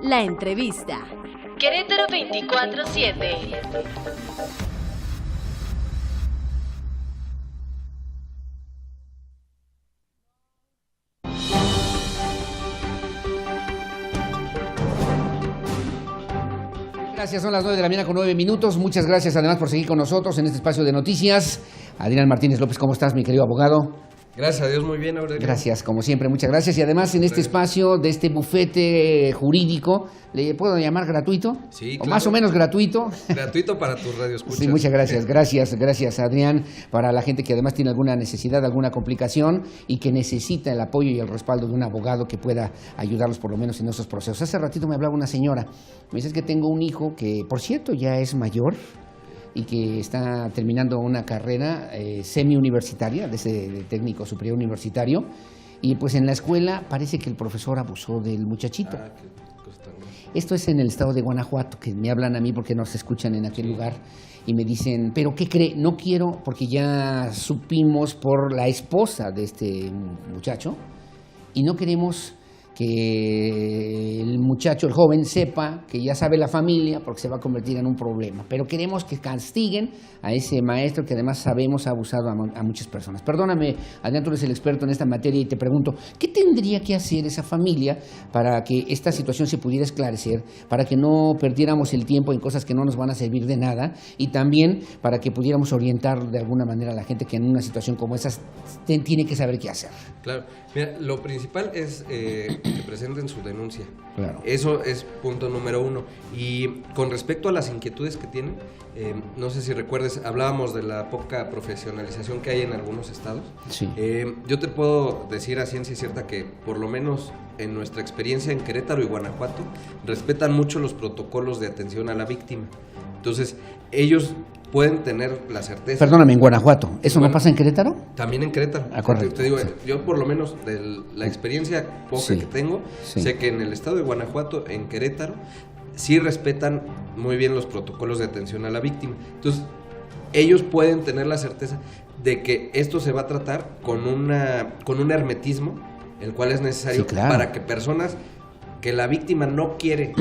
La entrevista. Querétaro 24/7. Gracias, son las 9 de la mañana con 9 minutos. Muchas gracias además por seguir con nosotros en este espacio de noticias. Adrián Martínez López, ¿cómo estás, mi querido abogado? Gracias a Dios, muy bien, Aurelio. Gracias, como siempre, muchas gracias. Y además en este espacio de este bufete jurídico, ¿le puedo llamar gratuito? Sí, o claro. más o menos gratuito. Gratuito para tus radioescuchas. Sí, muchas gracias, gracias Adrián, para la gente que además tiene alguna necesidad, alguna complicación y que necesita el apoyo y el respaldo de un abogado que pueda ayudarlos por lo menos en esos procesos. Hace ratito me hablaba una señora, me dice que tengo un hijo que, por cierto, ya es mayor y que está terminando una carrera semi-universitaria, de técnico superior universitario, y pues en la escuela parece que el profesor abusó del muchachito. Qué cosa tan grave. Esto es en el estado de Guanajuato, que me hablan a mí porque nos escuchan en aquel lugar y me dicen, ¿pero qué cree? No quiero, porque ya supimos por la esposa de este muchacho y no queremos que el muchacho, el joven, sepa que ya sabe la familia porque se va a convertir en un problema. Pero queremos que castiguen a ese maestro que además sabemos ha abusado a muchas personas. Perdóname, Adrián, tú eres el experto en esta materia y te pregunto, ¿qué tendría que hacer esa familia para que esta situación se pudiera esclarecer, para que no perdiéramos el tiempo en cosas que no nos van a servir de nada y también para que pudiéramos orientar de alguna manera a la gente que en una situación como esa tiene que saber qué hacer? Claro, mira, lo principal es que presenten su denuncia. Claro. Eso es punto número uno. Y con respecto a las inquietudes que tienen, no sé si recuerdes, hablábamos de la poca profesionalización que hay en algunos estados. Sí. Yo te puedo decir a ciencia cierta que por lo menos en nuestra experiencia en Querétaro y Guanajuato respetan mucho los protocolos de atención a la víctima. Entonces, ellos pueden tener la certeza. Perdóname, en Guanajuato. ¿Eso no pasa en Querétaro? También en Querétaro. Correcto. Te digo, Sí. Yo por lo menos de la experiencia poca Sí. que tengo, Sí. sé que en el estado de Guanajuato, en Querétaro, sí respetan muy bien los protocolos de atención a la víctima. Entonces, ellos pueden tener la certeza de que esto se va a tratar con un hermetismo, el cual es necesario Sí, claro. para que personas que la víctima no quiere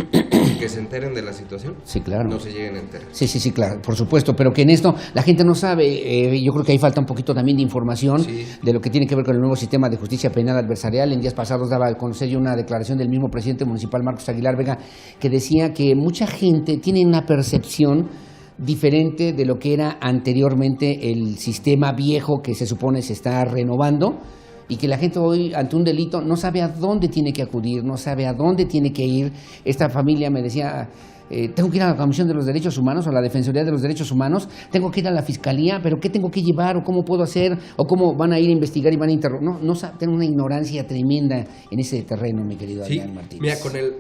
que se enteren de la situación, Sí, claro. no se lleguen a enterar. Sí, claro, por supuesto, pero que en esto la gente no sabe, yo creo que ahí falta un poquito también de información Sí. de lo que tiene que ver con el nuevo sistema de justicia penal adversarial. En días pasados daba a conocer yo una declaración del mismo presidente municipal, Marcos Aguilar Vega, que decía que mucha gente tiene una percepción diferente de lo que era anteriormente el sistema viejo que se supone se está renovando, y que la gente hoy ante un delito no sabe a dónde tiene que acudir, no sabe a dónde tiene que ir. Esta familia me decía, tengo que ir a la Comisión de los Derechos Humanos o a la Defensoría de los Derechos Humanos, tengo que ir a la Fiscalía, pero ¿qué tengo que llevar o cómo puedo hacer o cómo van a ir a investigar y van a interrogar? No tengo una ignorancia tremenda en ese terreno, mi querido Sí, Adrián Martínez. mira,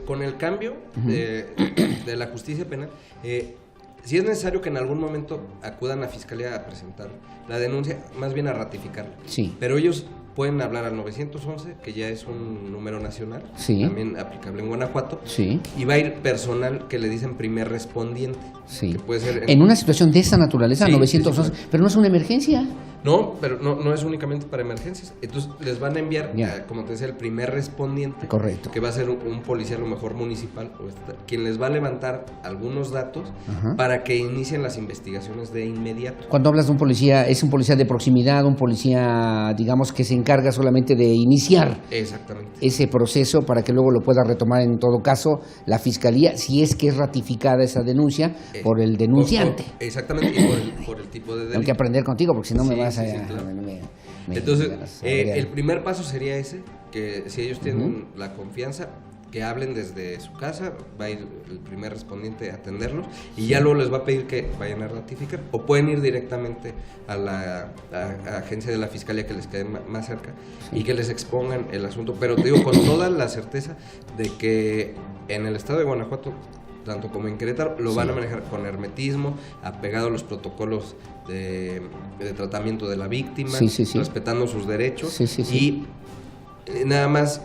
con el cambio de la justicia penal, si es necesario que en algún momento acudan a la Fiscalía a presentar la denuncia, más bien a ratificarla. Sí. Pero ellos pueden hablar al 911, que ya es un número nacional, Sí. también aplicable en Guanajuato, Sí. y va a ir personal que le dicen primer respondiente. Sí. Que puede ser En una situación de esa naturaleza, Sí, 911, sí, claro. pero no es una emergencia. No, pero no es únicamente para emergencias. Entonces les van a enviar, Ya. como te decía, el primer respondiente. Correcto. Que va a ser un policía a lo mejor municipal, o quien les va a levantar algunos datos Ajá. para que inicien las investigaciones de inmediato. Cuando hablas de un policía, ¿es un policía de proximidad, un policía, digamos, que se encarga solamente de iniciar Exactamente. ese proceso para que luego lo pueda retomar en todo caso la Fiscalía, si es que es ratificada esa denuncia por el denunciante? Exactamente, y por el tipo de delito. Tengo que aprender contigo porque si no me Sí, vas sí, a... sí, claro. me Entonces, vas a ver. el primer paso sería ese, que si ellos tienen la confianza, que hablen desde su casa, va a ir el primer respondiente a atenderlos y ya luego les va a pedir que vayan a ratificar, o pueden ir directamente a la agencia de la Fiscalía que les quede más cerca y que les expongan el asunto, pero te digo con toda la certeza de que en el estado de Guanajuato, tanto como en Querétaro, lo van a manejar con hermetismo, apegado a los protocolos de tratamiento de la víctima, Sí. respetando sus derechos Sí. y nada más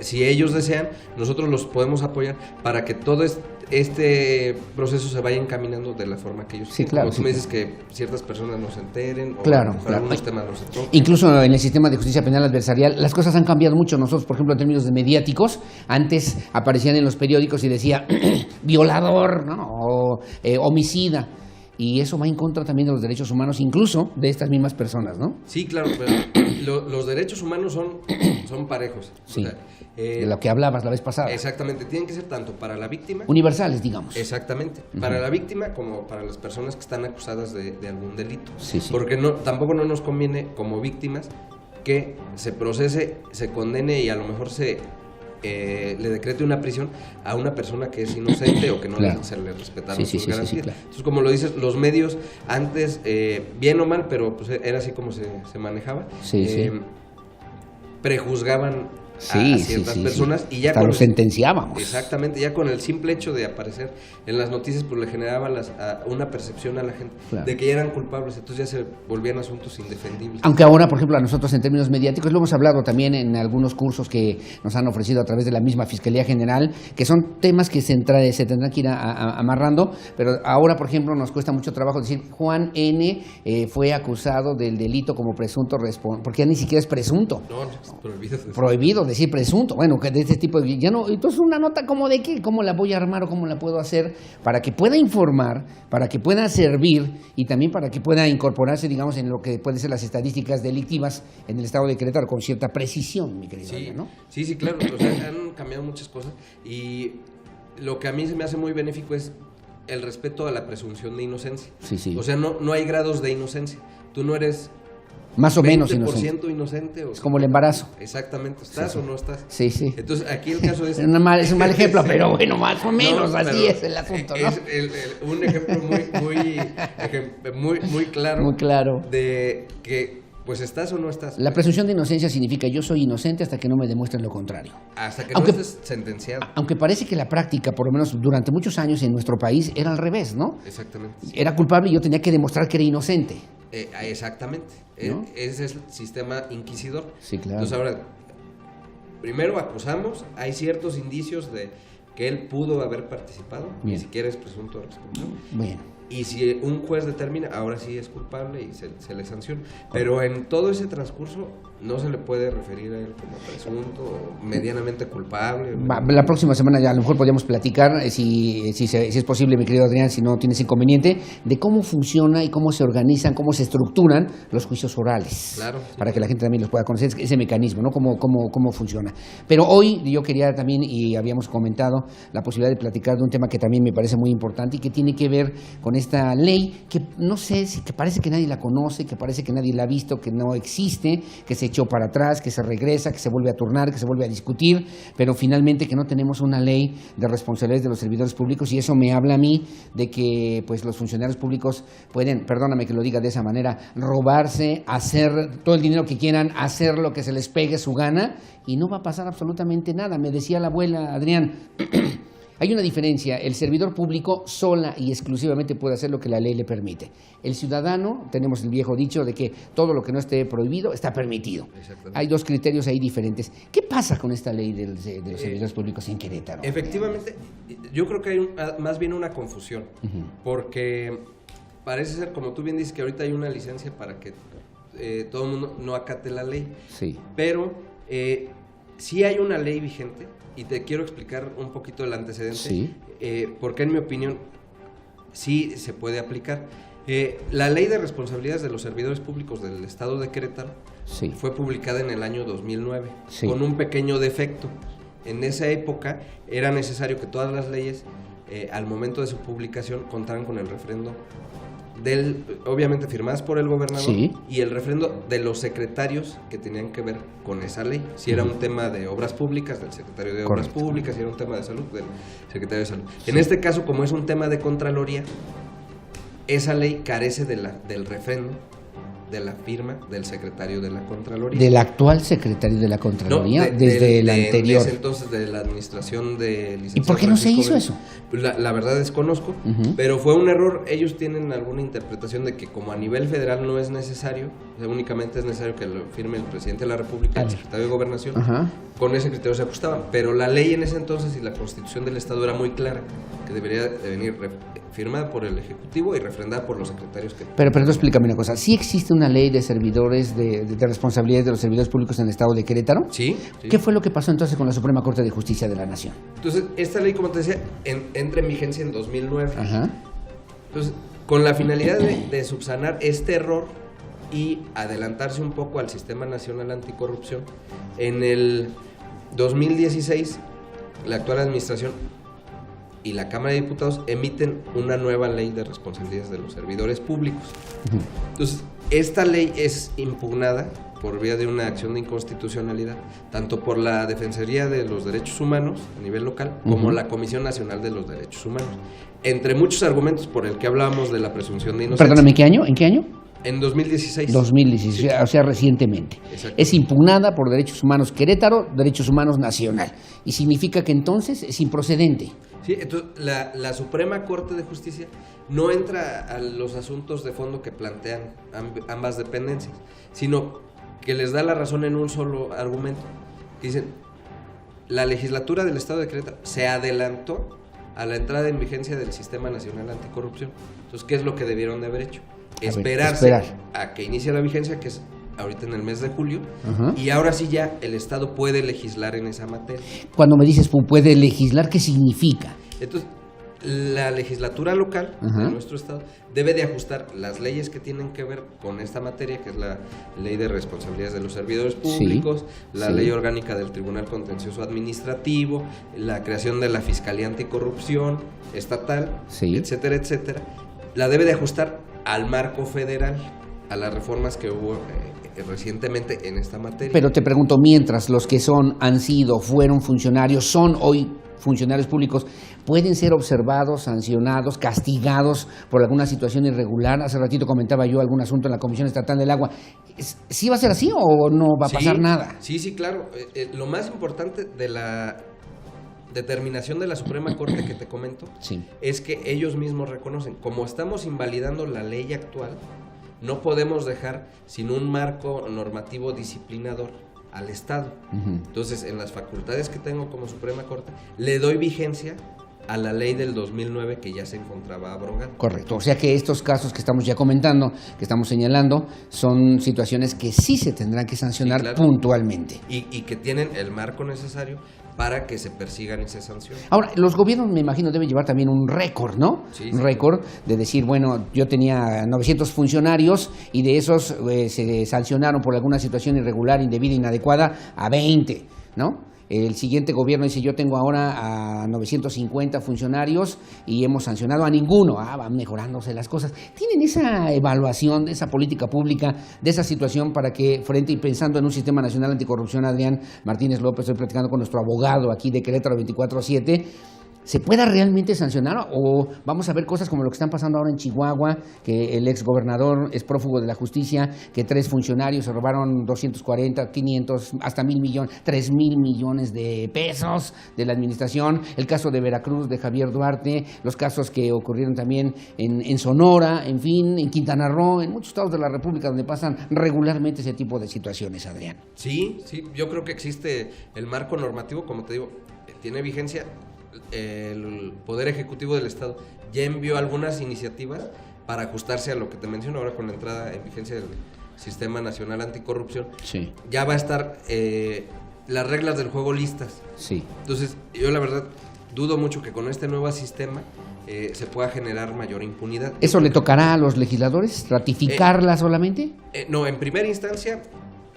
si ellos desean, nosotros los podemos apoyar para que todo este proceso se vaya encaminando de la forma que ellos Sí, claro. Como tú me dices que ciertas personas no se enteren, o Claro, para algunos temas no se toquen. Incluso en el sistema de justicia penal adversarial, las cosas han cambiado mucho. Nosotros, por ejemplo, en términos de mediáticos, antes aparecían en los periódicos y decía violador, ¿no? O homicida. Y eso va en contra también de los derechos humanos, incluso de estas mismas personas, ¿no? Sí, claro, pero los derechos humanos son parejos. Sí. O sea, De lo que hablabas la vez pasada. exactamente, tienen que ser tanto para la víctima. Universales, digamos. Exactamente, para la víctima como para las personas que están acusadas de algún delito. Sí, sí. Porque tampoco no nos conviene como víctimas que se procese, se condene y a lo mejor le decrete una prisión a una persona que es inocente o que no Claro. se le respetaron Sí, sí, sus sí, garantías. claro. Entonces, como lo dices, los medios antes, bien o mal, pero pues era así como se manejaba, Sí, sí. prejuzgaban Sí, a sí, ciertas sí, personas sí. y ya Hasta con lo sentenciábamos. Exactamente, ya con el simple hecho de aparecer en las noticias, pues le generaba una percepción a la gente Claro. de que ya eran culpables, entonces ya se volvían asuntos indefendibles. Aunque ahora, por ejemplo, a nosotros en términos mediáticos, lo hemos hablado también en algunos cursos que nos han ofrecido a través de la misma Fiscalía General, que son temas que se tendrán que ir amarrando, pero ahora, por ejemplo, nos cuesta mucho trabajo decir Juan N. Fue acusado del delito como presunto responsable, porque ya ni siquiera es presunto. No, es prohibido. Prohibido decir presunto, bueno, que de este tipo de, ya no, entonces una nota como de qué, cómo la voy a armar o cómo la puedo hacer para que pueda informar, para que pueda servir y también para que pueda incorporarse, digamos, en lo que pueden ser las estadísticas delictivas en el estado de Querétaro con cierta precisión, mi querido Sí, Adrián, ¿no? sí, claro, o sea, han cambiado muchas cosas y lo que a mí se me hace muy benéfico es el respeto a la presunción de inocencia. Sí, sí. O sea, no hay grados de inocencia. Tú no eres Más o menos 20% inocente. O Es como el embarazo. Exactamente, ¿estás Sí, sí. o no estás? Sí, sí. Entonces, aquí el caso es... Es un mal ejemplo, pero bueno, más o menos No, así pero es el asunto, ¿no? Es un ejemplo muy claro. Muy claro. De que, pues, ¿estás o no estás? La presunción de inocencia significa yo soy inocente hasta que no me demuestren lo contrario. Hasta que Aunque- no estés sentenciado. Aunque parece que la práctica, por lo menos durante muchos años en nuestro país, era al revés, ¿no? Exactamente. Era culpable y yo tenía que demostrar que era inocente. Exactamente. ¿No? Ese es el sistema inquisidor. Sí, claro. Entonces, ahora, primero acusamos, hay ciertos indicios de que él pudo haber participado, Bien. ni siquiera es presunto responsable. Bueno, Y si un juez determina, ahora sí es culpable y se le sanciona. Pero en todo ese transcurso no se le puede referir a él como presunto o medianamente culpable. la próxima semana ya a lo mejor podríamos platicar, si es posible, mi querido Adrián, si no tienes inconveniente, de cómo funciona y cómo se organizan, cómo se estructuran los juicios orales. Claro. Para que la gente también los pueda conocer, ese mecanismo, ¿no? Cómo funciona. Pero hoy yo quería también, y habíamos comentado, la posibilidad de platicar de un tema que también me parece muy importante y que tiene que ver con esta ley que no sé, que parece que nadie la conoce, que parece que nadie la ha visto, que no existe, que se echó para atrás, que se regresa, que se vuelve a turnar, que se vuelve a discutir, pero finalmente que no tenemos una ley de responsabilidades de los servidores públicos, y eso me habla a mí de que pues los funcionarios públicos pueden, perdóname que lo diga de esa manera, robarse, hacer todo el dinero que quieran, hacer lo que se les pegue su gana y no va a pasar absolutamente nada. Me decía la abuela Adrián, hay una diferencia, el servidor público sola y exclusivamente puede hacer lo que la ley le permite. El ciudadano, tenemos el viejo dicho de que todo lo que no esté prohibido está permitido. Exactamente. Hay dos criterios ahí diferentes. ¿Qué pasa con esta ley de los servidores públicos en Querétaro? Efectivamente, yo creo que hay más bien una confusión, porque parece ser, como tú bien dices, que ahorita hay una licencia para que todo el mundo no acate la ley, Sí. pero sí hay una ley vigente, y te quiero explicar un poquito el antecedente, Sí. porque en mi opinión sí se puede aplicar. La ley de responsabilidades de los servidores públicos del estado de Querétaro Sí. fue publicada en el año 2009, Sí. con un pequeño defecto. En esa época era necesario que todas las leyes, al momento de su publicación, contaran con el refrendo obviamente firmadas por el gobernador, Sí. y el refrendo de los secretarios que tenían que ver con esa ley. Si era un tema de obras públicas, del secretario de Obras Correcto. Públicas; si era un tema de salud, del secretario de Salud. En este caso, como es un tema de Contraloría, esa ley carece del refrendo de la firma del secretario de la Contraloría. Del actual secretario de la Contraloría, No, desde el anterior. Desde entonces, de la administración de licenciado. ¿Y por qué no se hizo Francisco eso? Pues la verdad desconozco, pero fue un error. Ellos tienen alguna interpretación de que como a nivel federal no es necesario, o sea, únicamente es necesario que lo firme el presidente de la República, el secretario de Gobernación, con ese criterio se ajustaban. Pero la ley en ese entonces y la Constitución del Estado era muy clara, que debería de venir firmada por el Ejecutivo y refrendada por los secretarios que... Pero explícame una cosa. ¿Sí existe una ley de servidores, de responsabilidades de los servidores públicos en el Estado de Querétaro? Sí. ¿Qué fue lo que pasó entonces con la Suprema Corte de Justicia de la Nación? Entonces, esta ley, como te decía, entra en vigencia en 2009. Ajá. Entonces, con la finalidad de subsanar este error y adelantarse un poco al Sistema Nacional Anticorrupción, en el 2016, la actual administración y la Cámara de Diputados emiten una nueva ley de responsabilidades de los servidores públicos. Entonces, esta ley es impugnada por vía de una acción de inconstitucionalidad, tanto por la Defensoría de los Derechos Humanos a nivel local, como la Comisión Nacional de los Derechos Humanos. Entre muchos argumentos por el que hablábamos de la presunción de inocencia. Perdóname, ¿en qué año? En 2016. 2016, Sí. o sea, recientemente. Exacto. Es impugnada por Derechos Humanos Querétaro, Derechos Humanos Nacional. Y significa que entonces es improcedente. Sí, entonces la Suprema Corte de Justicia no entra a los asuntos de fondo que plantean ambas dependencias, sino que les da la razón en un solo argumento. Dicen, la legislatura del Estado de Querétaro se adelantó a la entrada en vigencia del Sistema Nacional Anticorrupción. Entonces, ¿qué es lo que debieron de haber hecho? Esperar a que inicie la vigencia, que es ahorita en el mes de julio, y ahora sí ya el Estado puede legislar en esa materia. Cuando me dices puede legislar, ¿qué significa? Entonces, la legislatura local de nuestro Estado debe de ajustar las leyes que tienen que ver con esta materia, que es la Ley de Responsabilidades de los Servidores Públicos, la Ley Orgánica del Tribunal Contencioso Administrativo, la creación de la Fiscalía Anticorrupción Estatal, etcétera, etcétera. La debe de ajustar al marco federal, a las reformas que hubo recientemente en esta materia. Pero te pregunto, mientras los que han sido, fueron funcionarios, son hoy funcionarios públicos, ¿pueden ser observados, sancionados, castigados por alguna situación irregular? Hace ratito comentaba yo algún asunto en la Comisión Estatal del Agua. ¿Sí va a ser así o no va a pasar nada? Sí, claro. Lo más importante de la determinación de la Suprema Corte que te comento es que ellos mismos reconocen, como estamos invalidando la ley actual, no podemos dejar sin un marco normativo disciplinador al Estado. Entonces, en las facultades que tengo como Suprema Corte, le doy vigencia a la ley del 2009 que ya se encontraba abrogada. Correcto, o sea que estos casos que estamos ya comentando, que estamos señalando, son situaciones que sí se tendrán que sancionar puntualmente. Y que tienen el marco necesario para que se persigan y se sancionen. Ahora, los gobiernos, me imagino, deben llevar también un récord, ¿no? Un récord de decir, bueno, yo tenía 900 funcionarios y de esos se sancionaron por alguna situación irregular, indebida, inadecuada, a 20, ¿no? El siguiente gobierno dice, yo tengo ahora a 950 funcionarios y hemos sancionado a ninguno. Van mejorándose las cosas. ¿Tienen esa evaluación de esa política pública, de esa situación para que, frente y pensando en un sistema nacional anticorrupción, Adrián Martínez López, estoy platicando con nuestro abogado aquí de Querétaro 24/7, se pueda realmente sancionar? ¿O vamos a ver cosas como lo que están pasando ahora en Chihuahua, que el exgobernador es prófugo de la justicia, que 3 funcionarios se robaron 240, 500, hasta 1,000 millones, 3,000 millones de pesos de la administración? El caso de Veracruz, de Javier Duarte, los casos que ocurrieron también en Sonora, en fin, en Quintana Roo, en muchos estados de la República donde pasan regularmente ese tipo de situaciones, Adrián. Sí, yo creo que existe el marco normativo, como te digo, tiene vigencia. El Poder Ejecutivo del Estado ya envió algunas iniciativas para ajustarse a lo que te menciono ahora con la entrada en vigencia del Sistema Nacional Anticorrupción. Ya va a estar las reglas del juego listas. Entonces, yo la verdad dudo mucho que con este nuevo sistema se pueda generar mayor impunidad. ¿Eso le tocará a los legisladores ratificarla solamente? No, en primera instancia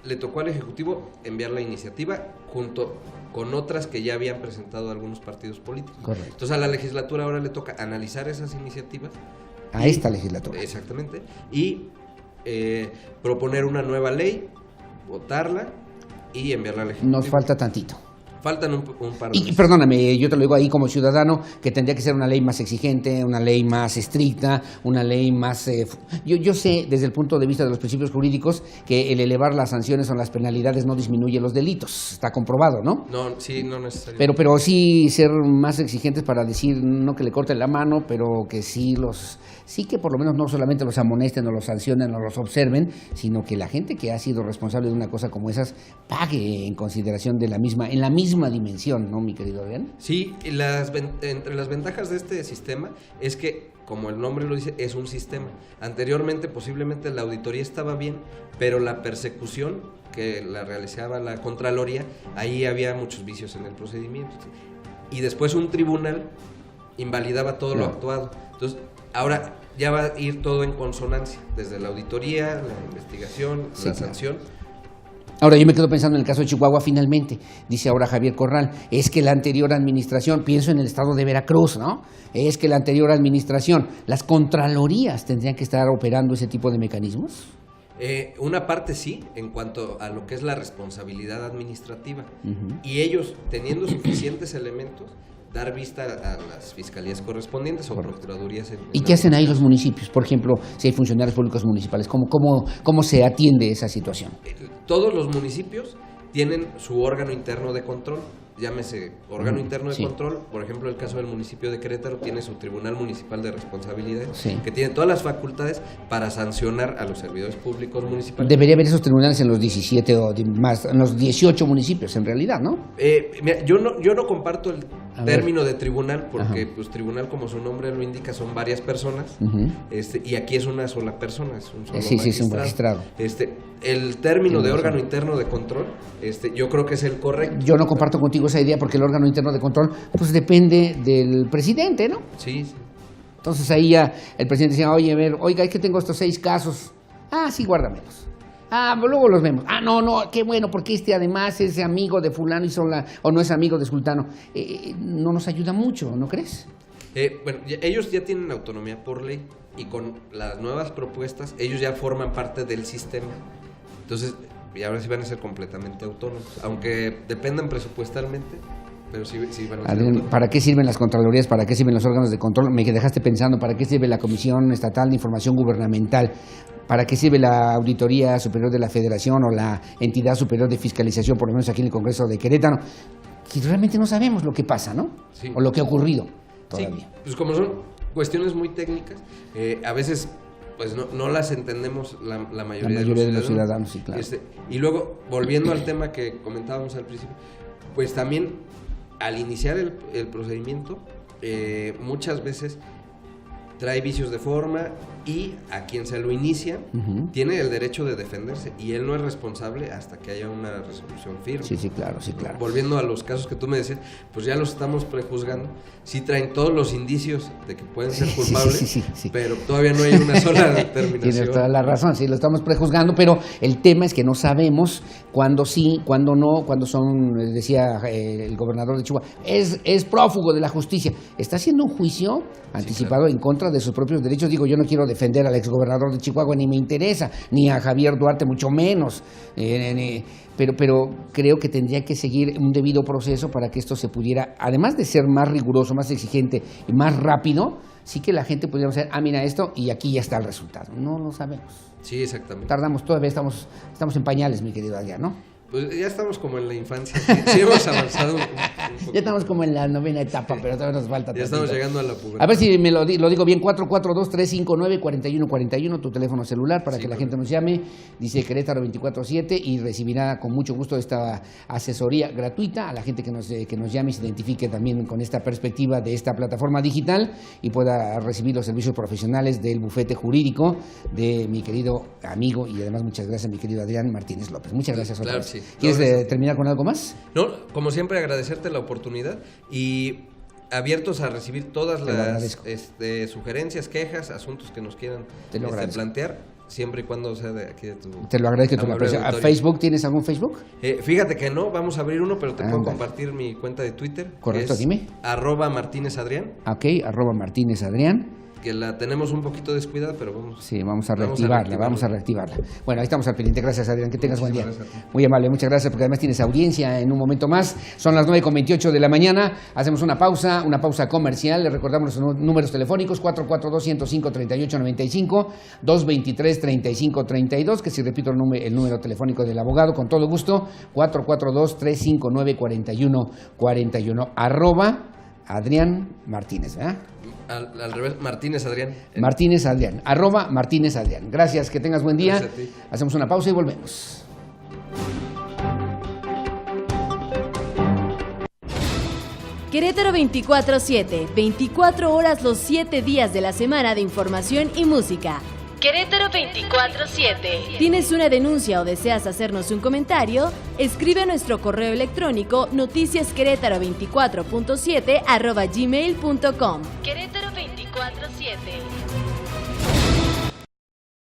le tocó al Ejecutivo enviar la iniciativa junto con otras que ya habían presentado algunos partidos políticos. Correcto. Entonces a la legislatura ahora le toca analizar esas iniciativas. A esta legislatura. Exactamente. Y proponer una nueva ley, votarla y enviarla a la legislatura. Nos falta tantito. Faltan un par de Y meses. perdóname, yo te lo digo ahí como ciudadano, que tendría que ser una ley más exigente, una ley más estricta, una ley más... Yo sé, desde el punto de vista de los principios jurídicos, que el elevar las sanciones o las penalidades no disminuye los delitos. Está comprobado, ¿no? No, sí, no necesariamente. Pero sí ser más exigentes para decir, no que le corten la mano, pero que sí que por lo menos no solamente los amonesten o los sancionen o los observen, sino que la gente que ha sido responsable de una cosa como esas pague en consideración de en la misma dimensión, ¿no, mi querido Adrián? Sí, y entre las ventajas de este sistema es que, como el nombre lo dice, es un sistema. Anteriormente posiblemente la auditoría estaba bien, pero la persecución que la realizaba la Contraloría, ahí había muchos vicios en el procedimiento. Y después un tribunal invalidaba todo lo actuado. Entonces, ahora ya va a ir todo en consonancia, desde la auditoría, la investigación, la sanción. Ahora, yo me quedo pensando en el caso de Chihuahua finalmente, dice ahora Javier Corral, es que la anterior administración, pienso en el estado de Veracruz, ¿no? Es que la anterior administración, las contralorías tendrían que estar operando ese tipo de mecanismos. Una parte sí, en cuanto a lo que es la responsabilidad administrativa. Y ellos, teniendo suficientes elementos, dar vista a las fiscalías correspondientes o procuradurías. ¿Y qué hacen ahí los municipios? Por ejemplo, si hay funcionarios públicos municipales, ¿cómo se atiende esa situación? Todos los municipios tienen su órgano interno de control, llámese órgano interno de control. Por ejemplo, el caso del municipio de Querétaro tiene su Tribunal Municipal de Responsabilidad, que tiene todas las facultades para sancionar a los servidores públicos municipales. Debería haber esos tribunales en los 17 o más, en los 18 municipios, en realidad, ¿no? Mira, yo no comparto el término de tribunal, porque pues tribunal, como su nombre lo indica, son varias personas, y aquí es una sola persona, es un solo magistrado. Es un magistrado. El término de órgano interno de control, yo creo que es el correcto. Yo no comparto contigo esa idea, porque el órgano interno de control pues depende del presidente, ¿no? Sí. Entonces ahí ya el presidente decía, oiga, es que tengo estos 6 casos. Ah, sí, guárdamelos. Ah, luego los vemos. Ah, no, qué bueno, porque además es amigo de fulano o no es amigo de sultano. No nos ayuda mucho, ¿no crees? Bueno, ellos ya tienen autonomía por ley, y con las nuevas propuestas ellos ya forman parte del sistema. Entonces, y ahora sí van a ser completamente autónomos, aunque dependan presupuestalmente, pero sí van a ser autónomos. ¿Para qué sirven las contralorías? ¿Para qué sirven los órganos de control? Me dejaste pensando, ¿para qué sirve la Comisión Estatal de Información Gubernamental? ¿Para qué sirve la Auditoría Superior de la Federación o la Entidad Superior de Fiscalización, por lo menos aquí en el Congreso de Querétaro? Que realmente no sabemos lo que pasa, ¿no? Sí. O lo que ha ocurrido todavía. Sí, pues como son cuestiones muy técnicas, a veces pues no las entendemos la mayoría de los ciudadanos. Sí, claro. Y luego, volviendo al tema que comentábamos al principio, pues también al iniciar el procedimiento, muchas veces trae vicios de forma, y a quien se lo inicia tiene el derecho de defenderse, y él no es responsable hasta que haya una resolución firme. Sí, claro. Volviendo a los casos que tú me decías, pues ya los estamos prejuzgando. Sí traen todos los indicios de que pueden ser culpables, sí. Pero todavía no hay una sola determinación. Tienes toda la razón, sí, lo estamos prejuzgando, pero el tema es que no sabemos cuándo sí, cuándo no, cuándo son, decía el gobernador de Chihuahua, es prófugo de la justicia. Está haciendo un juicio anticipado en contra de sus propios derechos. Digo, yo no quiero defender al exgobernador de Chihuahua, ni me interesa, ni a Javier Duarte, mucho menos. Pero creo que tendría que seguir un debido proceso para que esto se pudiera, además de ser más riguroso, más exigente y más rápido, sí que la gente pudiera hacer, mira esto, y aquí ya está el resultado. No lo sabemos. Sí, exactamente. Tardamos, todavía estamos en pañales, mi querido Adrián, ¿no? Pues ya estamos como en la infancia, sí hemos avanzado un poco. Ya estamos como en la 9ª etapa, pero todavía nos falta. Ya estamos llegando a la pubertad. A ver si me lo digo bien, 442-359-4141, tu teléfono celular, para que la gente nos llame. Dice Querétaro 24/7, y recibirá con mucho gusto esta asesoría gratuita a la gente que nos llame y se identifique también con esta perspectiva de esta plataforma digital y pueda recibir los servicios profesionales del bufete jurídico de mi querido amigo, y además muchas gracias, mi querido Adrián Martínez López. Muchas gracias otra vez. Sí. ¿Quieres terminar con algo más? No, como siempre, agradecerte la oportunidad y abiertos a recibir todas las sugerencias, quejas, asuntos que nos quieran plantear, siempre y cuando sea de aquí de tu... Te lo agradezco, tu aprecio. ¿A Facebook tienes algún Facebook? Fíjate que no, vamos a abrir uno, pero te puedo compartir mi cuenta de Twitter. Correcto, dime. @MartínezAdrián. Ok, @MartínezAdrián. que la tenemos un poquito descuidada, pero vamos. Sí, vamos a reactivarla. Bueno, ahí estamos al pendiente. Gracias, Adrián. Que tengas buen día. Muy amable, muchas gracias, porque además tienes audiencia en un momento más. Son las 9:28 de la mañana. Hacemos una pausa comercial. Les recordamos los números telefónicos: 442-105-3895, 223-3532, que si repito el número telefónico del abogado, con todo gusto, 442-359-4141, @Adrián Martínez, ¿verdad? Al revés, Martínez Adrián. Martínez Adrián, @Martínez Adrián. Gracias, que tengas buen día. Gracias a ti. Hacemos una pausa y volvemos. Querétaro 24/7, 24 horas los 7 días de la semana de información y música. Querétaro 24/7. ¿Tienes una denuncia o deseas hacernos un comentario? Escribe a nuestro correo electrónico noticiasquerétaro24.7 @gmail.com. Querétaro 24/7.